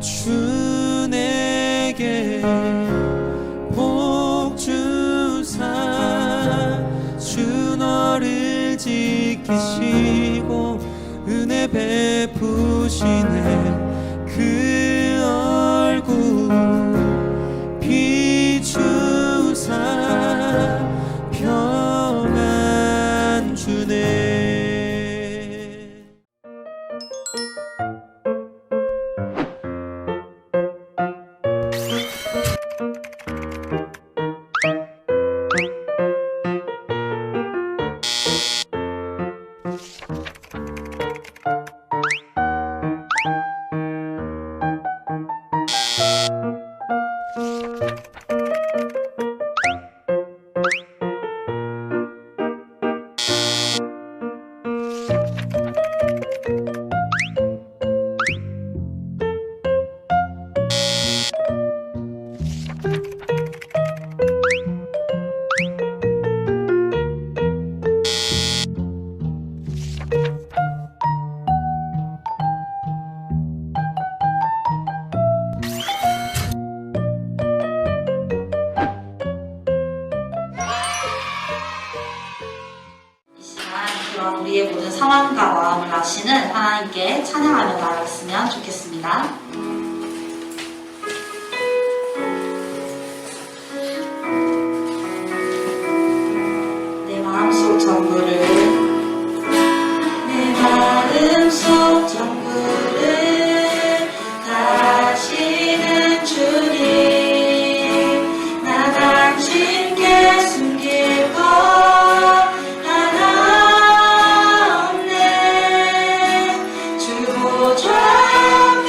주 내게 복 주사 주 너를 지키시고 은혜 베푸시네 그 얼굴 비추사 평안 주네. 그런 우리의 모든 상황과 마음을 아시는 하나님께 찬양하며 나아갔으면 좋겠습니다. 내 마음속 전부를 다하시는 주님 나 당신께 숨길 것 하나 없네 주 보좌 앞에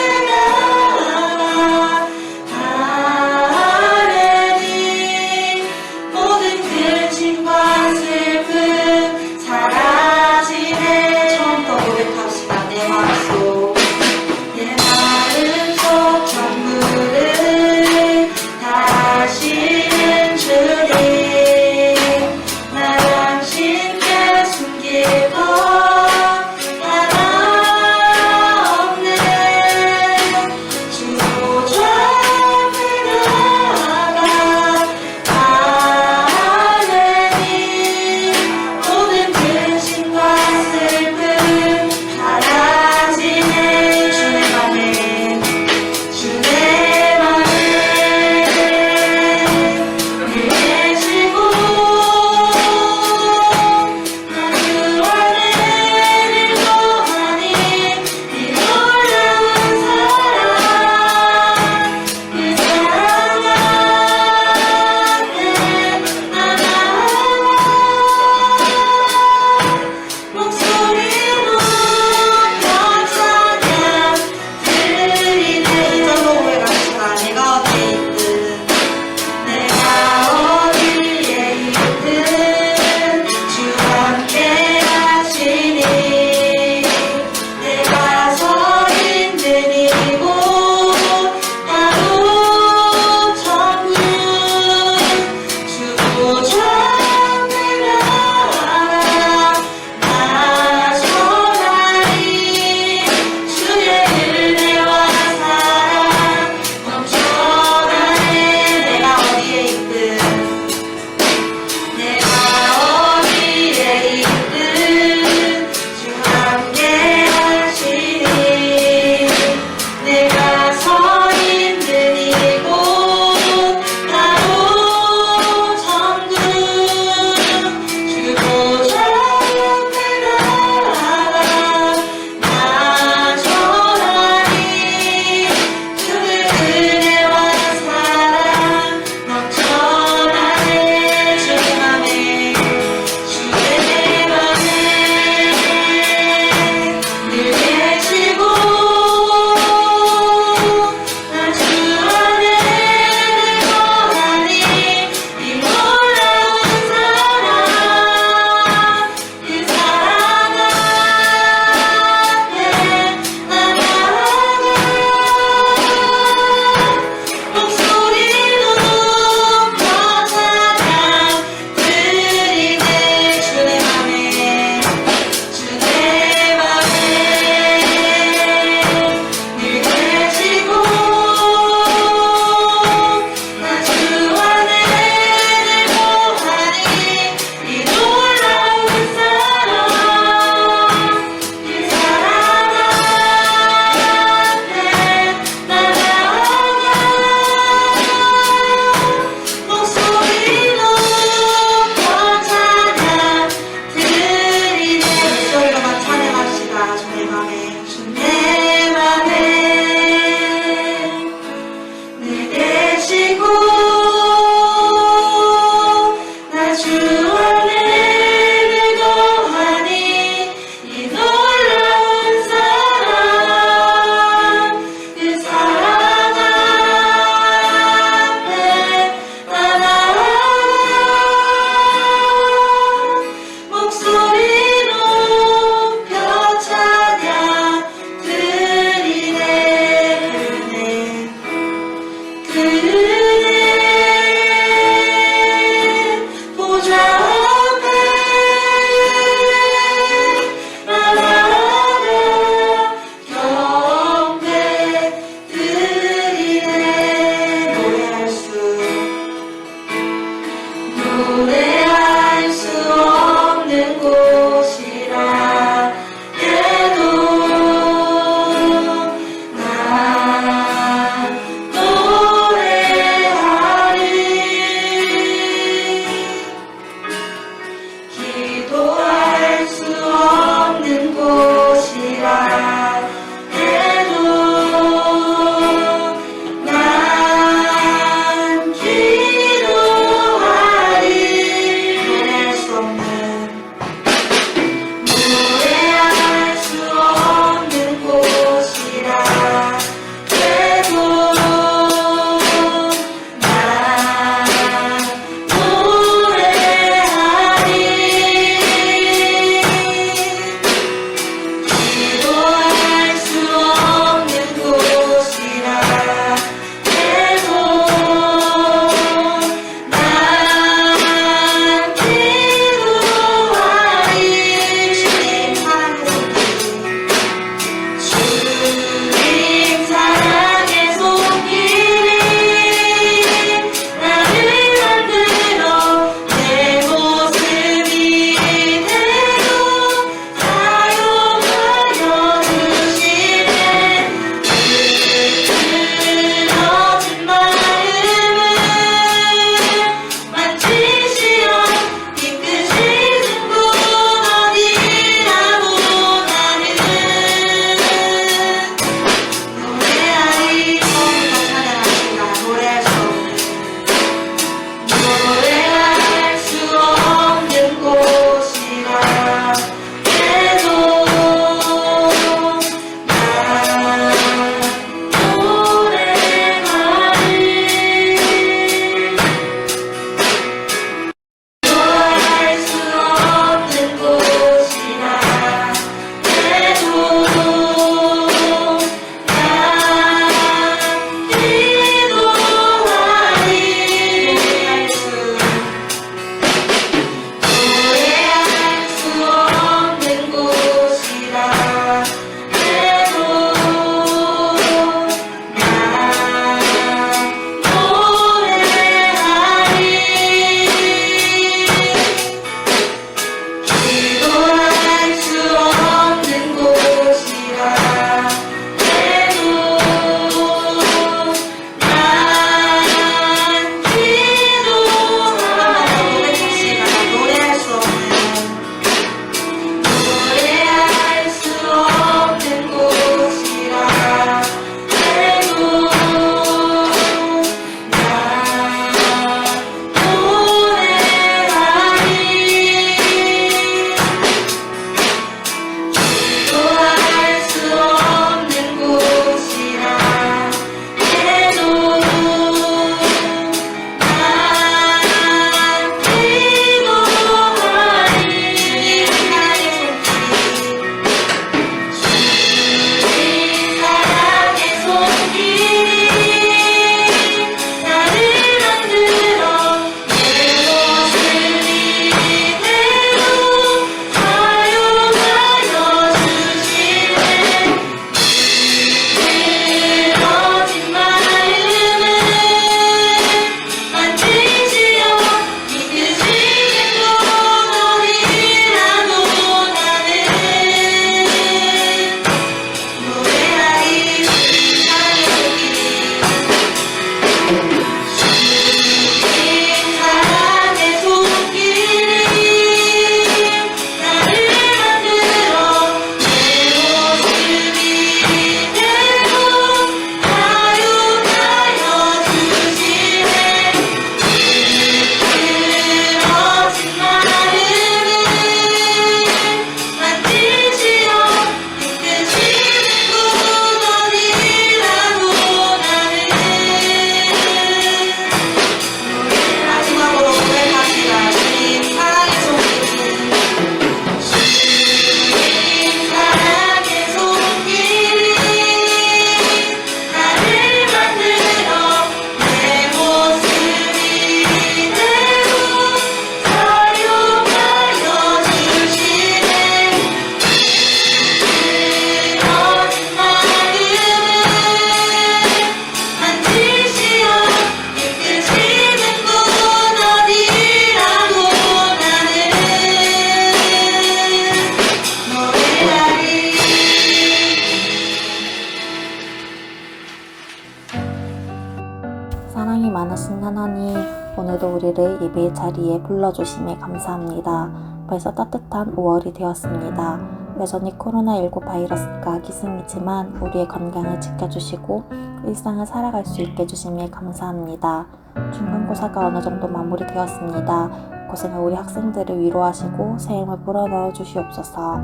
사랑이 많으신 하나님, 오늘도 우리를 예배의 자리에 불러주심에 감사합니다. 벌써 따뜻한 5월이 되었습니다. 여전히 코로나19 바이러스가 기승이지만 우리의 건강을 지켜주시고 일상을 살아갈 수 있게 해주심에 감사합니다. 중간고사가 어느 정도 마무리되었습니다. 고생한 우리 학생들을 위로하시고 새 힘을 불어넣어 주시옵소서.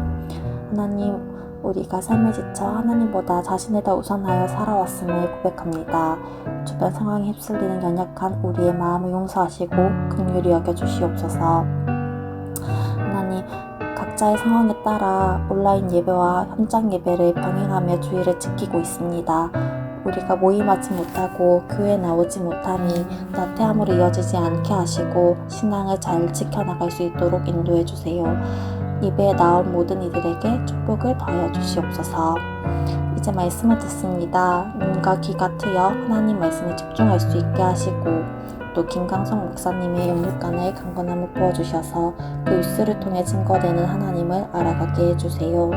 하나님, 우리가 삶에 지쳐 하나님보다 자신을 더 우선하여 살아왔음을 고백합니다. 주변 상황에 휩쓸리는 연약한 우리의 마음을 용서하시고 긍휼히 여겨주시옵소서. 하나님, 각자의 상황에 따라 온라인 예배와 현장 예배를 병행하며 주의를 지키고 있습니다. 우리가 모임하지 못하고 교회에 나오지 못하니 나태함으로 이어지지 않게 하시고 신앙을 잘 지켜나갈 수 있도록 인도해 주세요. 예배에 나온 모든 이들에게 축복을 더하여 주시옵소서. 이제 말씀을 듣습니다. 눈과 귀가 트여 하나님 말씀에 집중할 수 있게 하시고 또 김강성 목사님의 영육간을 강건함을 부어주셔서 그 뉴스를 통해 증거되는 하나님을 알아가게 해주세요.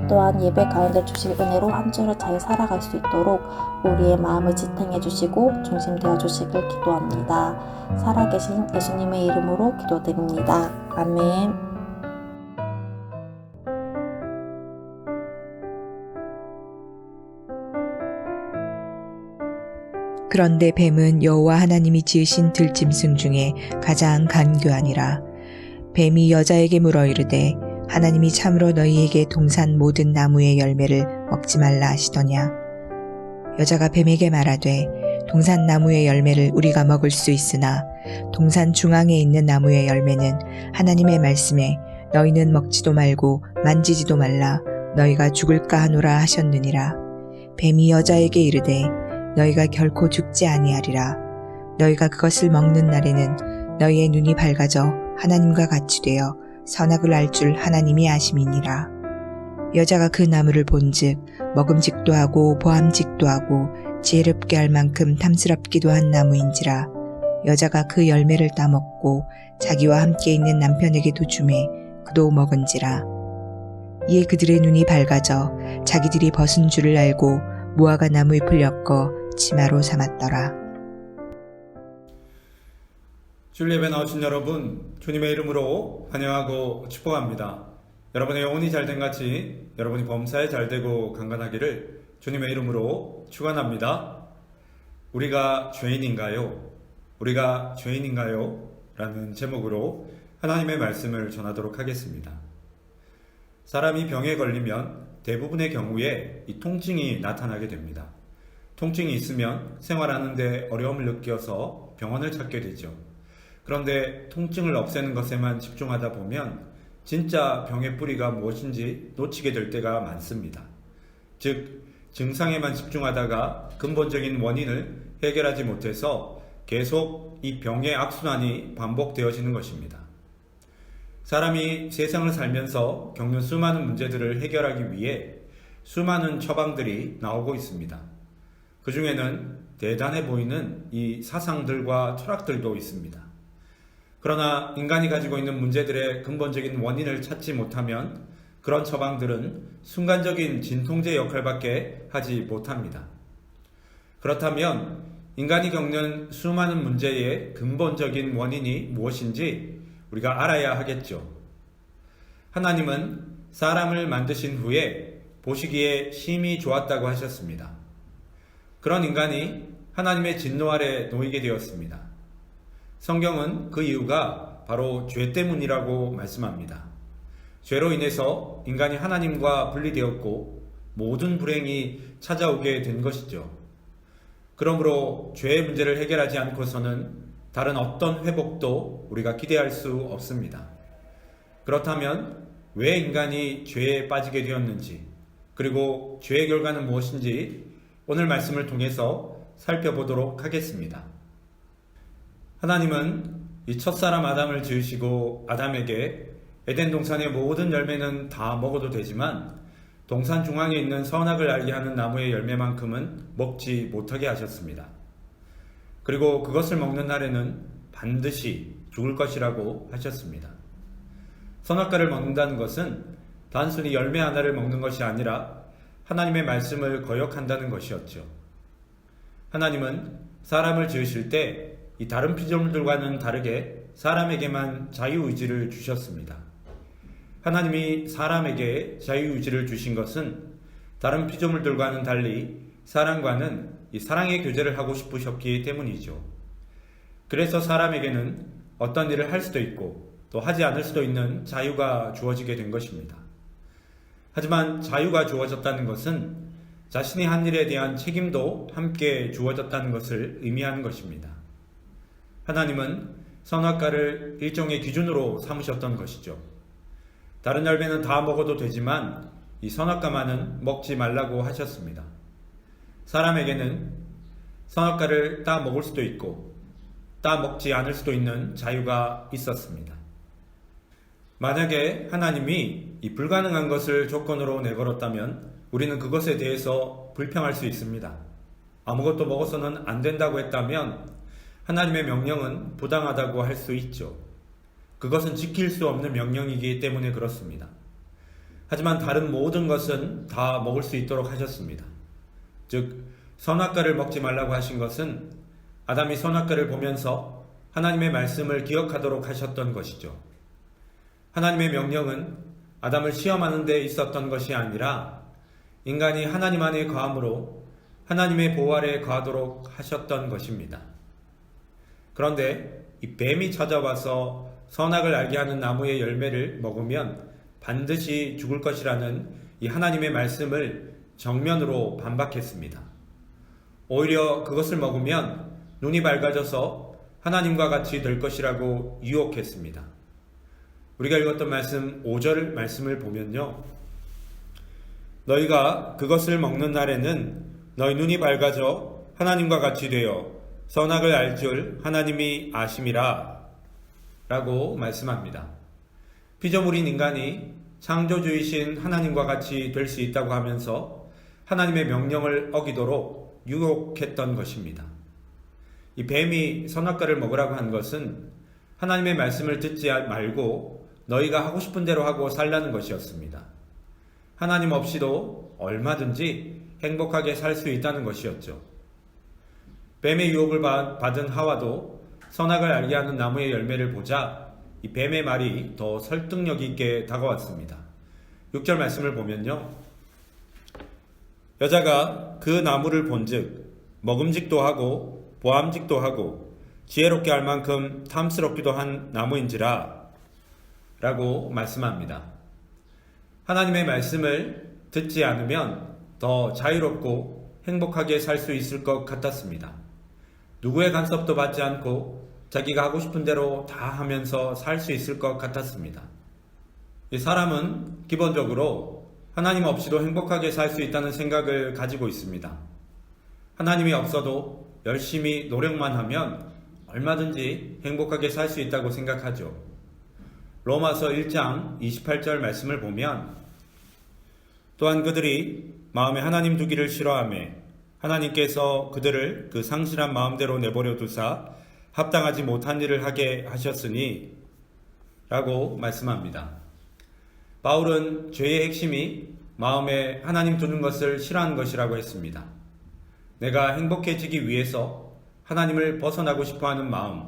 또한 예배 가운데 주실 은혜로 한 주를 잘 살아갈 수 있도록 우리의 마음을 지탱해 주시고 중심되어 주시길 기도합니다. 살아계신 예수님의 이름으로 기도드립니다. 아멘. 그런데 뱀은 여호와 하나님이 지으신 들짐승 중에 가장 간교하니라. 뱀이 여자에게 물어 이르되 하나님이 참으로 너희에게 동산 모든 나무의 열매를 먹지 말라 하시더냐. 여자가 뱀에게 말하되 동산 나무의 열매를 우리가 먹을 수 있으나 동산 중앙에 있는 나무의 열매는 하나님의 말씀에 너희는 먹지도 말고 만지지도 말라 너희가 죽을까 하노라 하셨느니라. 뱀이 여자에게 이르되 너희가 결코 죽지 아니하리라. 너희가 그것을 먹는 날에는 너희의 눈이 밝아져 하나님과 같이 되어 선악을 알 줄 하나님이 아심이니라. 여자가 그 나무를 본즉 먹음직도 하고 보암직도 하고 지혜롭게 할 만큼 탐스럽기도 한 나무인지라. 여자가 그 열매를 따먹고 자기와 함께 있는 남편에게도 주매 그도 먹은지라. 이에 그들의 눈이 밝아져 자기들이 벗은 줄을 알고 무화과 나무 잎을 엮어 치마로 삼았더라. 주일 예배 나오신 여러분, 주님의 이름으로 환영하고 축복합니다. 여러분의 영혼이 잘된 같이 여러분이 범사에 잘되고 강건하기를 주님의 이름으로 축원합니다. 우리가 죄인인가요? 우리가 죄인인가요? 라는 제목으로 하나님의 말씀을 전하도록 하겠습니다. 사람이 병에 걸리면 대부분의 경우에 이 통증이 나타나게 됩니다. 통증이 있으면 생활하는 데 어려움을 느껴서 병원을 찾게 되죠. 그런데 통증을 없애는 것에만 집중하다 보면 진짜 병의 뿌리가 무엇인지 놓치게 될 때가 많습니다. 즉, 증상에만 집중하다가 근본적인 원인을 해결하지 못해서 계속 이 병의 악순환이 반복되어지는 것입니다. 사람이 세상을 살면서 겪는 수많은 문제들을 해결하기 위해 수많은 처방들이 나오고 있습니다. 그 중에는 대단해 보이는 이 사상들과 철학들도 있습니다. 그러나 인간이 가지고 있는 문제들의 근본적인 원인을 찾지 못하면 그런 처방들은 순간적인 진통제 역할밖에 하지 못합니다. 그렇다면 인간이 겪는 수많은 문제의 근본적인 원인이 무엇인지 우리가 알아야 하겠죠. 하나님은 사람을 만드신 후에 보시기에 심히 좋았다고 하셨습니다. 그런 인간이 하나님의 진노 아래 놓이게 되었습니다. 성경은 그 이유가 바로 죄 때문이라고 말씀합니다. 죄로 인해서 인간이 하나님과 분리되었고 모든 불행이 찾아오게 된 것이죠. 그러므로 죄의 문제를 해결하지 않고서는 다른 어떤 회복도 우리가 기대할 수 없습니다. 그렇다면 왜 인간이 죄에 빠지게 되었는지, 그리고 죄의 결과는 무엇인지 오늘 말씀을 통해서 살펴보도록 하겠습니다. 하나님은 이 첫사람 아담을 지으시고 아담에게 에덴 동산의 모든 열매는 다 먹어도 되지만 동산 중앙에 있는 선악을 알게 하는 나무의 열매만큼은 먹지 못하게 하셨습니다. 그리고 그것을 먹는 날에는 반드시 죽을 것이라고 하셨습니다. 선악과를 먹는다는 것은 단순히 열매 하나를 먹는 것이 아니라 하나님의 말씀을 거역한다는 것이었죠. 하나님은 사람을 지으실 때 이 다른 피조물들과는 다르게 사람에게만 자유의지를 주셨습니다. 하나님이 사람에게 자유의지를 주신 것은 다른 피조물들과는 달리 사람과는 이 사랑의 교제를 하고 싶으셨기 때문이죠. 그래서 사람에게는 어떤 일을 할 수도 있고 또 하지 않을 수도 있는 자유가 주어지게 된 것입니다. 하지만 자유가 주어졌다는 것은 자신이 한 일에 대한 책임도 함께 주어졌다는 것을 의미하는 것입니다. 하나님은 선악과를 일종의 기준으로 삼으셨던 것이죠. 다른 열매는 다 먹어도 되지만 이 선악과만은 먹지 말라고 하셨습니다. 사람에게는 선악과를 따 먹을 수도 있고 따 먹지 않을 수도 있는 자유가 있었습니다. 만약에 하나님이 이 불가능한 것을 조건으로 내걸었다면 우리는 그것에 대해서 불평할 수 있습니다. 아무것도 먹어서는 안 된다고 했다면 하나님의 명령은 부당하다고 할 수 있죠. 그것은 지킬 수 없는 명령이기 때문에 그렇습니다. 하지만 다른 모든 것은 다 먹을 수 있도록 하셨습니다. 즉 선악과를 먹지 말라고 하신 것은 아담이 선악과를 보면서 하나님의 말씀을 기억하도록 하셨던 것이죠. 하나님의 명령은 아담을 시험하는 데 있었던 것이 아니라 인간이 하나님 안에 거함으로 하나님의 보호 아래 거하도록 하셨던 것입니다. 그런데 이 뱀이 찾아와서 선악을 알게 하는 나무의 열매를 먹으면 반드시 죽을 것이라는 이 하나님의 말씀을 정면으로 반박했습니다. 오히려 그것을 먹으면 눈이 밝아져서 하나님과 같이 될 것이라고 유혹했습니다. 우리가 읽었던 말씀 5절 말씀을 보면요. 너희가 그것을 먹는 날에는 너희 눈이 밝아져 하나님과 같이 되어 선악을 알 줄 하나님이 아심이라 라고 말씀합니다. 피조물인 인간이 창조주이신 하나님과 같이 될 수 있다고 하면서 하나님의 명령을 어기도록 유혹했던 것입니다. 이 뱀이 선악과를 먹으라고 한 것은 하나님의 말씀을 듣지 말고 너희가 하고 싶은 대로 하고 살라는 것이었습니다. 하나님 없이도 얼마든지 행복하게 살 수 있다는 것이었죠. 뱀의 유혹을 받은 하와도 선악을 알게 하는 나무의 열매를 보자 이 뱀의 말이 더 설득력 있게 다가왔습니다. 6절 말씀을 보면요. 여자가 그 나무를 본즉 먹음직도 하고 보암직도 하고 지혜롭게 할 만큼 탐스럽기도 한 나무인지라 라고 말씀합니다. 하나님의 말씀을 듣지 않으면 더 자유롭고 행복하게 살 수 있을 것 같았습니다. 누구의 간섭도 받지 않고 자기가 하고 싶은 대로 다 하면서 살 수 있을 것 같았습니다. 이 사람은 기본적으로 하나님 없이도 행복하게 살 수 있다는 생각을 가지고 있습니다. 하나님이 없어도 열심히 노력만 하면 얼마든지 행복하게 살 수 있다고 생각하죠. 로마서 1장 28절 말씀을 보면 또한 그들이 마음에 하나님 두기를 싫어하며 하나님께서 그들을 그 상실한 마음대로 내버려 두사 합당하지 못한 일을 하게 하셨으니 라고 말씀합니다. 바울은 죄의 핵심이 마음에 하나님 두는 것을 싫어하는 것이라고 했습니다. 내가 행복해지기 위해서 하나님을 벗어나고 싶어하는 마음,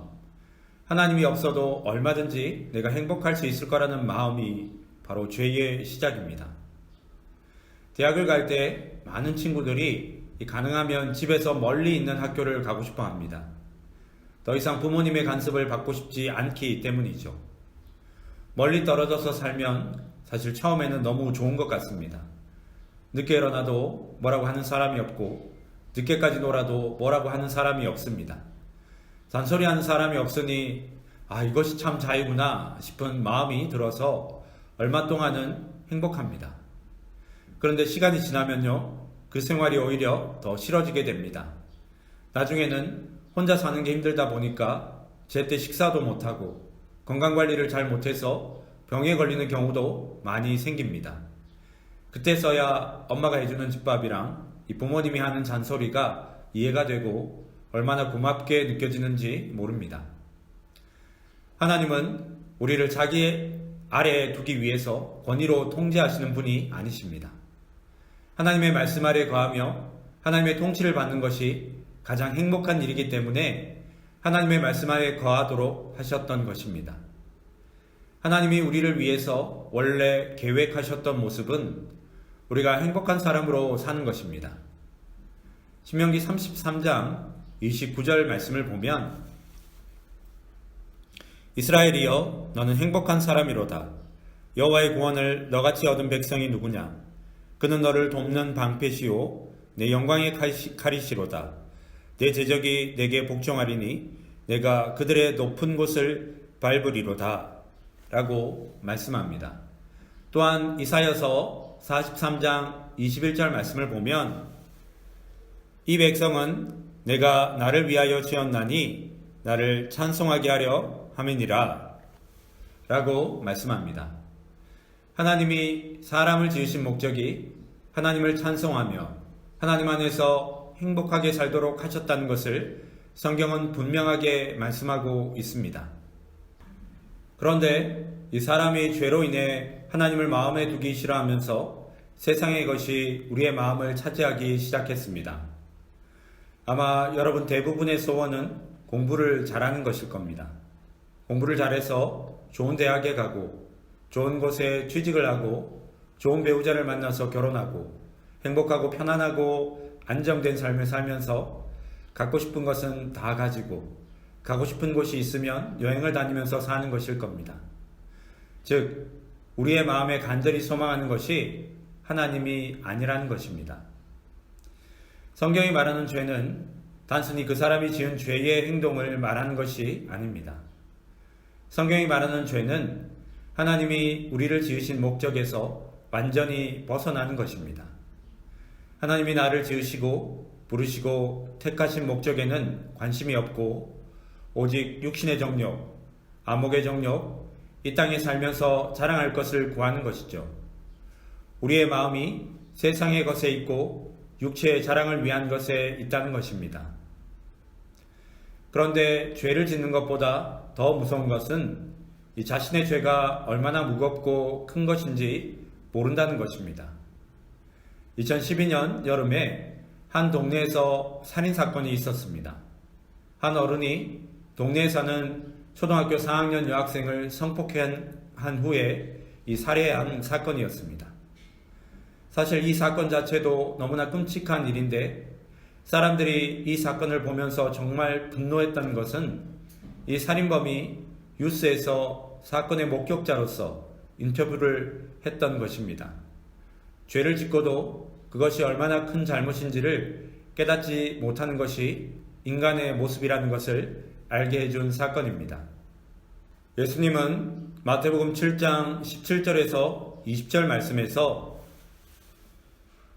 하나님이 없어도 얼마든지 내가 행복할 수 있을 거라는 마음이 바로 죄의 시작입니다. 대학을 갈 때 많은 친구들이 가능하면 집에서 멀리 있는 학교를 가고 싶어 합니다. 더 이상 부모님의 간섭을 받고 싶지 않기 때문이죠. 멀리 떨어져서 살면 사실 처음에는 너무 좋은 것 같습니다. 늦게 일어나도 뭐라고 하는 사람이 없고 늦게까지 놀아도 뭐라고 하는 사람이 없습니다. 잔소리하는 사람이 없으니 이것이 참 자유구나 싶은 마음이 들어서 얼마 동안은 행복합니다. 그런데 시간이 지나면요, 그 생활이 오히려 더 싫어지게 됩니다. 나중에는 혼자 사는 게 힘들다 보니까 제때 식사도 못하고 건강관리를 잘 못해서 병에 걸리는 경우도 많이 생깁니다. 그때서야 엄마가 해주는 집밥이랑 이 부모님이 하는 잔소리가 이해가 되고 얼마나 고맙게 느껴지는지 모릅니다. 하나님은 우리를 자기 아래에 두기 위해서 권위로 통제하시는 분이 아니십니다. 하나님의 말씀 아래 거하며 하나님의 통치를 받는 것이 가장 행복한 일이기 때문에 하나님의 말씀하에 거하도록 하셨던 것입니다. 하나님이 우리를 위해서 원래 계획하셨던 모습은 우리가 행복한 사람으로 사는 것입니다. 신명기 33장 29절 말씀을 보면 이스라엘이여 너는 행복한 사람이로다. 여호와의 구원을 너같이 얻은 백성이 누구냐? 그는 너를 돕는 방패시오 내 영광의 칼이시로다. 내 제적이 내게 복종하리니 내가 그들의 높은 곳을 밟으리로다 라고 말씀합니다. 또한 이사야서 43장 21절 말씀을 보면 이 백성은 내가 나를 위하여 지었나니 나를 찬송하게 하려 함이니라 라고 말씀합니다. 하나님이 사람을 지으신 목적이 하나님을 찬송하며 하나님 안에서 행복하게 살도록 하셨다는 것을 성경은 분명하게 말씀하고 있습니다. 그런데 이 사람이 죄로 인해 하나님을 마음에 두기 싫어하면서 세상의 것이 우리의 마음을 차지하기 시작했습니다. 아마 여러분 대부분의 소원은 공부를 잘하는 것일 겁니다. 공부를 잘해서 좋은 대학에 가고 좋은 곳에 취직을 하고 좋은 배우자를 만나서 결혼하고 행복하고 편안하고 안정된 삶을 살면서 갖고 싶은 것은 다 가지고 가고 싶은 곳이 있으면 여행을 다니면서 사는 것일 겁니다. 즉 우리의 마음에 간절히 소망하는 것이 하나님이 아니라는 것입니다. 성경이 말하는 죄는 단순히 그 사람이 지은 죄의 행동을 말하는 것이 아닙니다. 성경이 말하는 죄는 하나님이 우리를 지으신 목적에서 완전히 벗어나는 것입니다. 하나님이 나를 지으시고 부르시고 택하신 목적에는 관심이 없고 오직 육신의 정욕, 안목의 정욕, 이 땅에 살면서 자랑할 것을 구하는 것이죠. 우리의 마음이 세상의 것에 있고 육체의 자랑을 위한 것에 있다는 것입니다. 그런데 죄를 짓는 것보다 더 무서운 것은 이 자신의 죄가 얼마나 무겁고 큰 것인지 모른다는 것입니다. 2012년 여름에 한 동네에서 살인사건이 있었습니다. 한 어른이 동네에 사는 초등학교 4학년 여학생을 성폭행한 후에 이 살해한 사건이었습니다. 사실 이 사건 자체도 너무나 끔찍한 일인데 사람들이 이 사건을 보면서 정말 분노했다는 것은 이 살인범이 뉴스에서 사건의 목격자로서 인터뷰를 했던 것입니다. 죄를 짓고도 그것이 얼마나 큰 잘못인지를 깨닫지 못하는 것이 인간의 모습이라는 것을 알게 해준 사건입니다. 예수님은 마태복음 7장 17절에서 20절 말씀에서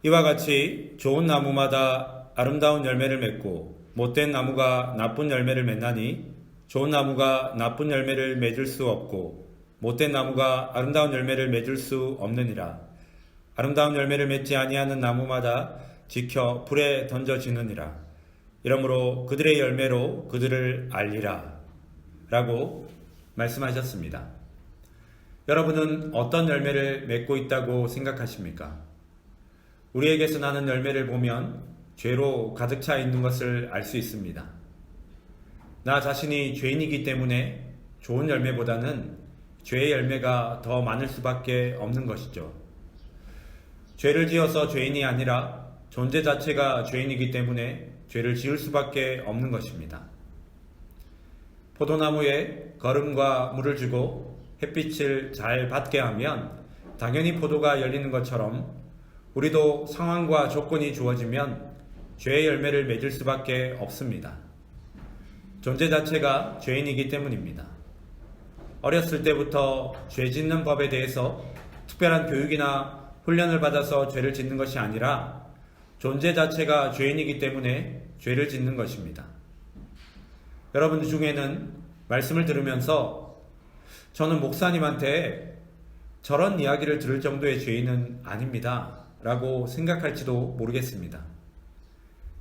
이와 같이 좋은 나무마다 아름다운 열매를 맺고 못된 나무가 나쁜 열매를 맺나니 좋은 나무가 나쁜 열매를 맺을 수 없고 못된 나무가 아름다운 열매를 맺을 수 없느니라. 아름다운 열매를 맺지 아니하는 나무마다 지켜 불에 던져지느니라. 이러므로 그들의 열매로 그들을 알리라 라고 말씀하셨습니다. 여러분은 어떤 열매를 맺고 있다고 생각하십니까? 우리에게서 나는 열매를 보면 죄로 가득 차 있는 것을 알 수 있습니다. 나 자신이 죄인이기 때문에 좋은 열매보다는 죄의 열매가 더 많을 수밖에 없는 것이죠. 죄를 지어서 죄인이 아니라 존재 자체가 죄인이기 때문에 죄를 지을 수밖에 없는 것입니다. 포도나무에 거름과 물을 주고 햇빛을 잘 받게 하면 당연히 포도가 열리는 것처럼 우리도 상황과 조건이 주어지면 죄의 열매를 맺을 수밖에 없습니다. 존재 자체가 죄인이기 때문입니다. 어렸을 때부터 죄 짓는 법에 대해서 특별한 교육이나 훈련을 받아서 죄를 짓는 것이 아니라 존재 자체가 죄인이기 때문에 죄를 짓는 것입니다. 여러분 중에는 말씀을 들으면서 저는 목사님한테 저런 이야기를 들을 정도의 죄인은 아닙니다 라고 생각할지도 모르겠습니다.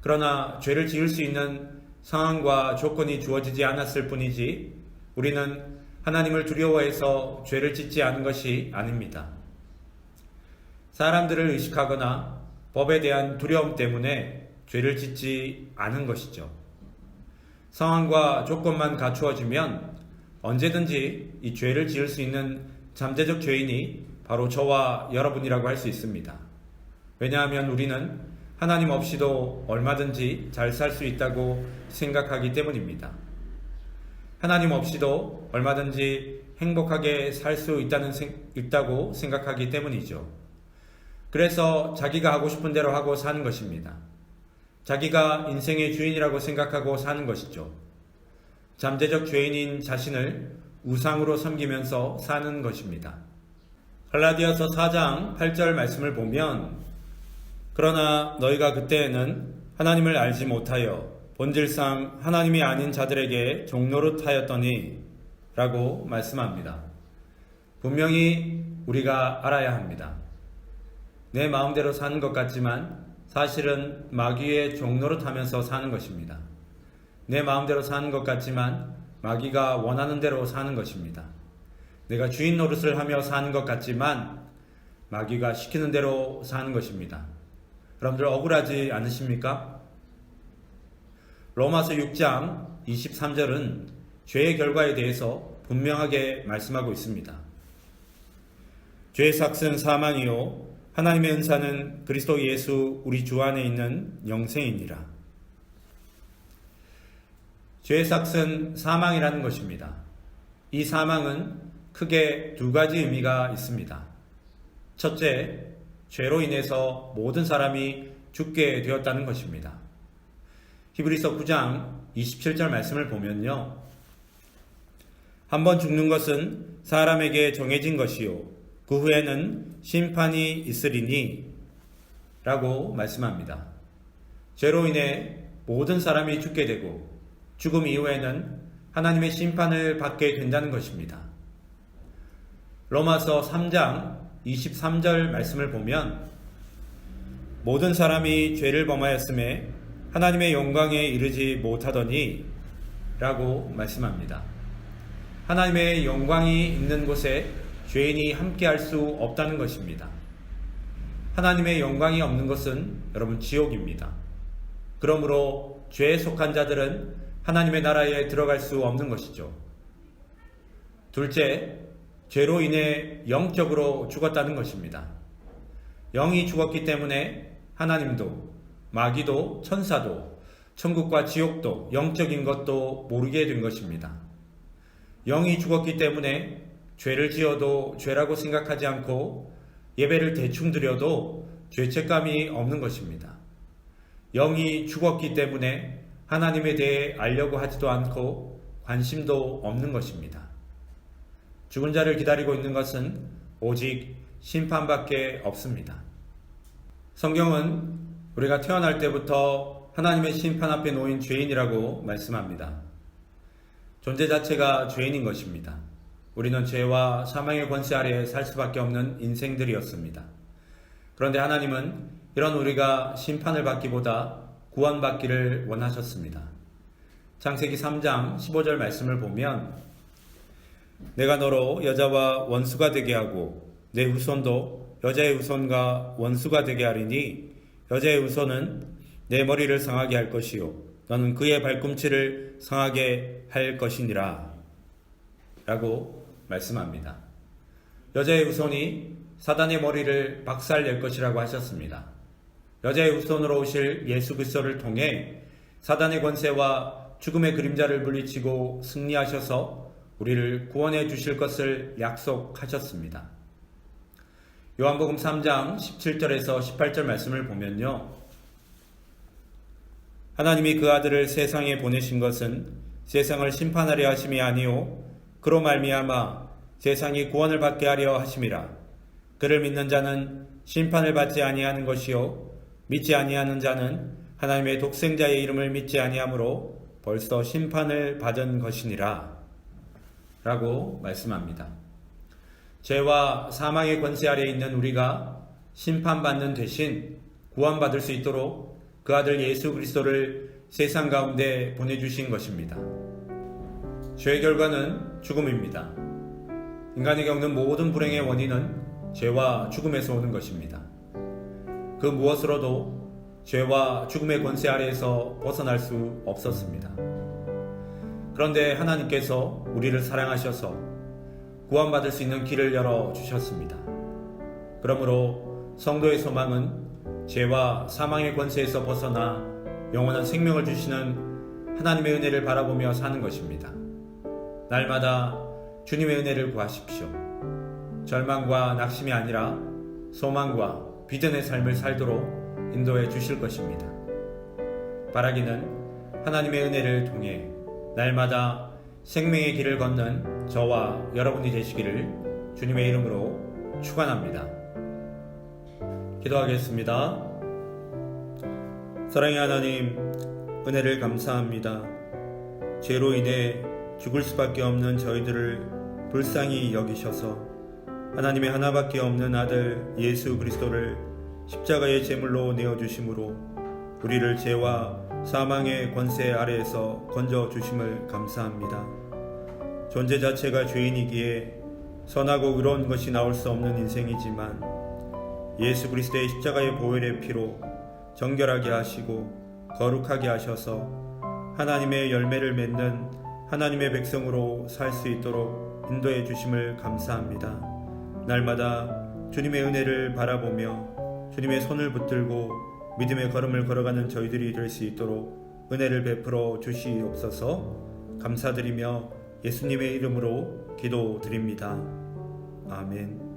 그러나 죄를 지을 수 있는 상황과 조건이 주어지지 않았을 뿐이지 우리는 하나님을 두려워해서 죄를 짓지 않은 것이 아닙니다. 사람들을 의식하거나 법에 대한 두려움 때문에 죄를 짓지 않은 것이죠. 상황과 조건만 갖추어지면 언제든지 이 죄를 지을 수 있는 잠재적 죄인이 바로 저와 여러분이라고 할 수 있습니다. 왜냐하면 우리는 하나님 없이도 얼마든지 잘 살 수 있다고 생각하기 때문입니다. 하나님 없이도 얼마든지 행복하게 살 수 있다고 생각하기 때문이죠. 그래서 자기가 하고 싶은 대로 하고 사는 것입니다. 자기가 인생의 주인이라고 생각하고 사는 것이죠. 잠재적 죄인인 자신을 우상으로 섬기면서 사는 것입니다. 갈라디아서 4장 8절 말씀을 보면 그러나 너희가 그때에는 하나님을 알지 못하여 본질상 하나님이 아닌 자들에게 종노릇하였더니 라고 말씀합니다. 분명히 우리가 알아야 합니다. 내 마음대로 사는 것 같지만 사실은 마귀의 종노릇하면서 사는 것입니다. 내 마음대로 사는 것 같지만 마귀가 원하는 대로 사는 것입니다. 내가 주인 노릇을 하며 사는 것 같지만 마귀가 시키는 대로 사는 것입니다. 여러분들 억울하지 않으십니까? 로마서 6장 23절은 죄의 결과에 대해서 분명하게 말씀하고 있습니다. 죄의 삭은 사망이요 하나님의 은사는 그리스도 예수 우리 주 안에 있는 영생이니라. 죄의 삭은 사망이라는 것입니다. 이 사망은 크게 두 가지 의미가 있습니다. 첫째, 죄로 인해서 모든 사람이 죽게 되었다는 것입니다. 히브리서 9장 27절 말씀을 보면요. 한번 죽는 것은 사람에게 정해진 것이요 그 후에는 심판이 있으리니 라고 말씀합니다. 죄로 인해 모든 사람이 죽게 되고 죽음 이후에는 하나님의 심판을 받게 된다는 것입니다. 로마서 3장 23절 말씀을 보면 모든 사람이 죄를 범하였음에 하나님의 영광에 이르지 못하더니 라고 말씀합니다. 하나님의 영광이 있는 곳에 죄인이 함께할 수 없다는 것입니다. 하나님의 영광이 없는 것은 여러분 지옥입니다. 그러므로 죄에 속한 자들은 하나님의 나라에 들어갈 수 없는 것이죠. 둘째, 죄로 인해 영적으로 죽었다는 것입니다. 영이 죽었기 때문에 하나님도 마귀도 천사도 천국과 지옥도 영적인 것도 모르게 된 것입니다. 영이 죽었기 때문에 죄를 지어도 죄라고 생각하지 않고 예배를 대충 드려도 죄책감이 없는 것입니다. 영이 죽었기 때문에 하나님에 대해 알려고 하지도 않고 관심도 없는 것입니다. 죽은 자를 기다리고 있는 것은 오직 심판밖에 없습니다. 성경은 우리가 태어날 때부터 하나님의 심판 앞에 놓인 죄인이라고 말씀합니다. 존재 자체가 죄인인 것입니다. 우리는 죄와 사망의 권세 아래에 살 수밖에 없는 인생들이었습니다. 그런데 하나님은 이런 우리가 심판을 받기보다 구원받기를 원하셨습니다. 창세기 3장 15절 말씀을 보면 내가 너로 여자와 원수가 되게 하고 내 후손도 여자의 후손과 원수가 되게 하리니 여자의 후손은 내 머리를 상하게 할 것이요 너는 그의 발꿈치를 상하게 할 것이니라 라고 말씀합니다. 여자의 후손이 사단의 머리를 박살낼 것이라고 하셨습니다. 여자의 후손으로 오실 예수 그리스도를 통해 사단의 권세와 죽음의 그림자를 물리치고 승리하셔서 우리를 구원해 주실 것을 약속하셨습니다. 요한복음 3장 17절에서 18절 말씀을 보면요. 하나님이 그 아들을 세상에 보내신 것은 세상을 심판하려 하심이 아니요 그로 말미암아 세상이 구원을 받게 하려 하심이라. 그를 믿는 자는 심판을 받지 아니하는 것이요 믿지 아니하는 자는 하나님의 독생자의 이름을 믿지 아니하므로 벌써 심판을 받은 것이니라 라고 말씀합니다. 죄와 사망의 권세 아래에 있는 우리가 심판받는 대신 구원받을 수 있도록 그 아들 예수 그리스도를 세상 가운데 보내주신 것입니다. 죄의 결과는 죽음입니다. 인간이 겪는 모든 불행의 원인은 죄와 죽음에서 오는 것입니다. 그 무엇으로도 죄와 죽음의 권세 아래에서 벗어날 수 없었습니다. 그런데 하나님께서 우리를 사랑하셔서 구원받을 수 있는 길을 열어주셨습니다. 그러므로 성도의 소망은 죄와 사망의 권세에서 벗어나 영원한 생명을 주시는 하나님의 은혜를 바라보며 사는 것입니다. 날마다 주님의 은혜를 구하십시오. 절망과 낙심이 아니라 소망과 비전의 삶을 살도록 인도해 주실 것입니다. 바라기는 하나님의 은혜를 통해 날마다 생명의 길을 걷는 저와 여러분이 되시기를 주님의 이름으로 축원합니다. 기도하겠습니다. 사랑의 하나님, 은혜를 감사합니다. 죄로 인해 죽을 수밖에 없는 저희들을 불쌍히 여기셔서 하나님의 하나밖에 없는 아들 예수 그리스도를 십자가의 제물로 내어주심으로 우리를 죄와 사망의 권세 아래에서 건져주심을 감사합니다. 존재 자체가 죄인이기에 선하고 의로운 것이 나올 수 없는 인생이지만 예수 그리스도의 십자가의 보혈의 피로 정결하게 하시고 거룩하게 하셔서 하나님의 열매를 맺는 하나님의 백성으로 살 수 있도록 인도해 주심을 감사합니다. 날마다 주님의 은혜를 바라보며 주님의 손을 붙들고 믿음의 걸음을 걸어가는 저희들이 될 수 있도록 은혜를 베풀어 주시옵소서. 감사드리며 예수님의 이름으로 기도드립니다. 아멘.